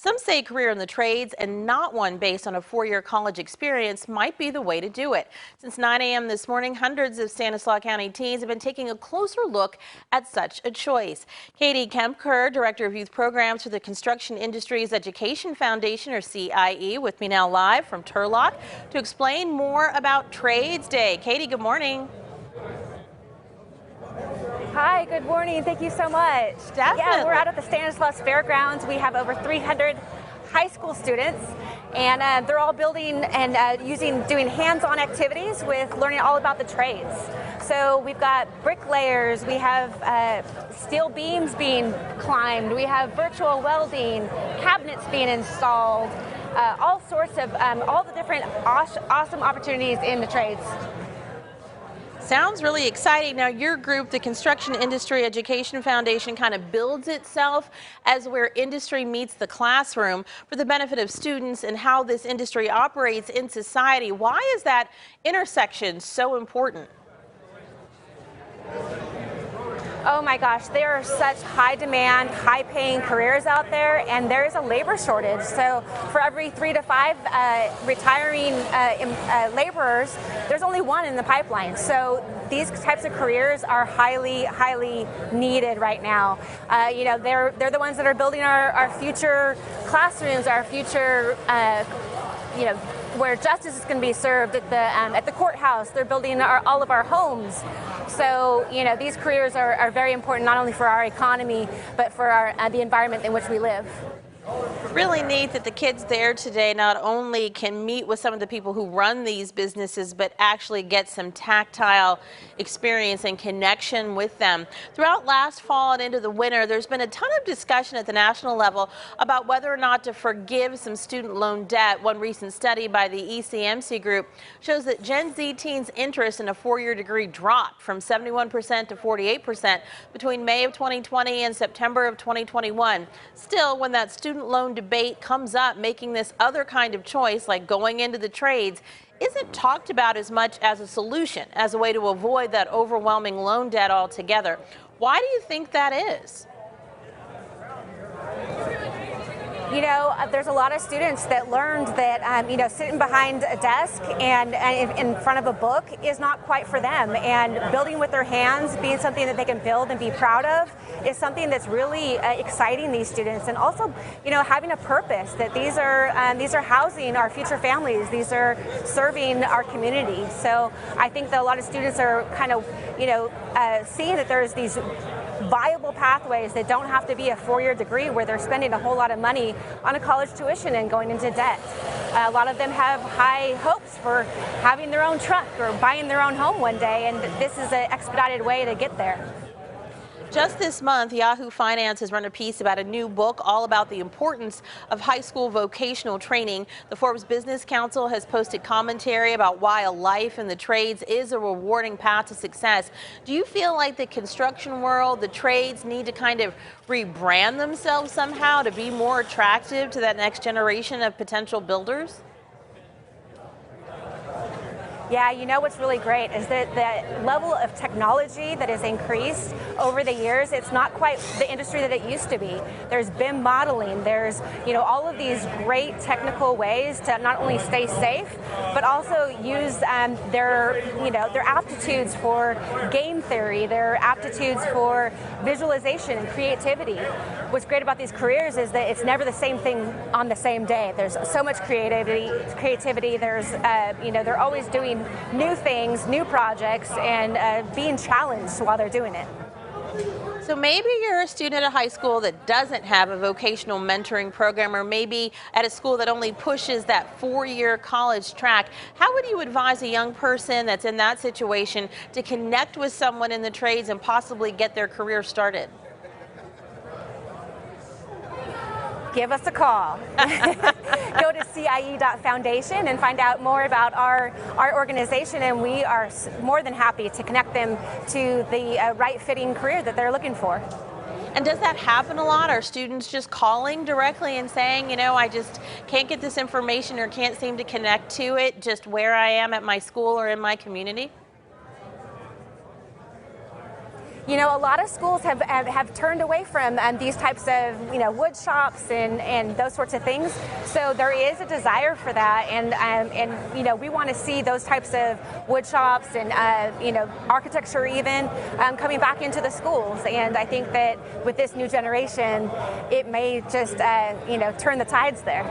Some say a career in the trades and not one based on a four-year college experience might be the way to do it. Since 9 a.m. this morning, hundreds of Stanislaus County teens have been taking a closer look at such a choice. Katie Kempker, Director of Youth Programs for the Construction Industries Education Foundation, or CIE, with me now live from Turlock to explain more about Trades Day. Katie, good morning. Hi, good morning. Thank you so much. Definitely. Yeah, we're out at the Stanislaus Fairgrounds. We have over 300 high school students, and they're all building and doing hands-on activities with learning all about the trades. So we've got bricklayers, we have steel beams being climbed, we have virtual welding, cabinets being installed, all sorts of, all the different awesome opportunities in the trades. Sounds really exciting. Now, your group, the Construction Industry Education Foundation, kind of builds itself as where industry meets the classroom for the benefit of students and how this industry operates in society. Why is that intersection so important? Oh my gosh, there are such high demand, high paying careers out there, and there is a labor shortage. So for every 3 to 5 retiring laborers, there's only one in the pipeline. So these types of careers are highly, highly needed right now. You know, they're the ones that are building our future classrooms, our future, you know, where justice is going to be served at the courthouse. They're building all of our homes. So, you know, these careers are very important not only for our economy, but for the environment in which we live. Really neat that the kids there today not only can meet with some of the people who run these businesses, but actually get some tactile experience and connection with them. Throughout last fall and into the winter, there's been a ton of discussion at the national level about whether or not to forgive some student loan debt. One recent study by the ECMC group shows that Gen Z teens' interest in a four-year degree dropped from 71% to 48% between May of 2020 and September of 2021. Still, when that student loan debate comes up, making this other kind of choice, like going into the trades, isn't talked about as much as a solution, as a way to avoid that overwhelming loan debt altogether. Why do you think that is? You know, there's a lot of students that learned that, you know, sitting behind a desk and in front of a book is not quite for them. And building with their hands, being something that they can build and be proud of, is something that's really exciting these students. And also, you know, having a purpose that these are housing our future families. These are serving our community. So I think that a lot of students are kind of, you know, seeing that there's these viable pathways that don't have to be a four-year degree where they're spending a whole lot of money on a college tuition and going into debt. A lot of them have high hopes for having their own truck or buying their own home one day, and this is an expedited way to get there. Just this month, Yahoo Finance has run a piece about a new book all about the importance of high school vocational training. The Forbes Business Council has posted commentary about why a life in the trades is a rewarding path to success. Do you feel like the construction world, the trades, need to kind of rebrand themselves somehow to be more attractive to that next generation of potential builders? Yeah, you know what's really great is that the level of technology that has increased over the years, it's not quite the industry that it used to be. There's BIM modeling, there's, you know, all of these great technical ways to not only stay safe, but also use their aptitudes for game theory, their aptitudes for visualization and creativity. What's great about these careers is that it's never the same thing on the same day. There's so much creativity. There's, you know, they're always doing new things, new projects, and being challenged while they're doing it. So maybe you're a student at a high school that doesn't have a vocational mentoring program, or maybe at a school that only pushes that four-year college track. How would you advise a young person that's in that situation to connect with someone in the trades and possibly get their career started? Give us a call. Go to CIE.foundation and find out more about our organization, and we are more than happy to connect them to the right fitting career that they're looking for. And does that happen a lot? Are students just calling directly and saying, you know, I just can't get this information or can't seem to connect to it just where I am at my school or in my community? You know, a lot of schools have turned away from these types of, wood shops and those sorts of things. So there is a desire for that, and we want to see those types of wood shops and architecture even coming back into the schools. And I think that with this new generation, it may just turn the tides there.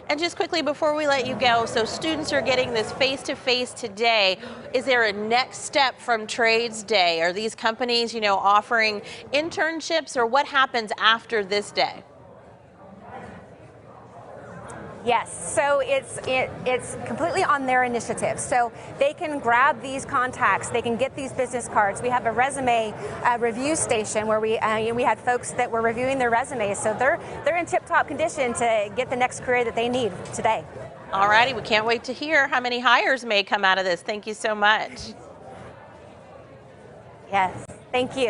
And just quickly before we let you go, so students are getting this face-to-face today. Is there a next step from Trades Day? Are these companies, offering internships, or what happens after this day? Yes, so it's completely on their initiative. So they can grab these contacts, they can get these business cards. We have a resume review station where we had folks that were reviewing their resumes. So they're in tip-top condition to get the next career that they need today. All righty, we can't wait to hear how many hires may come out of this. Thank you so much. Yes, thank you.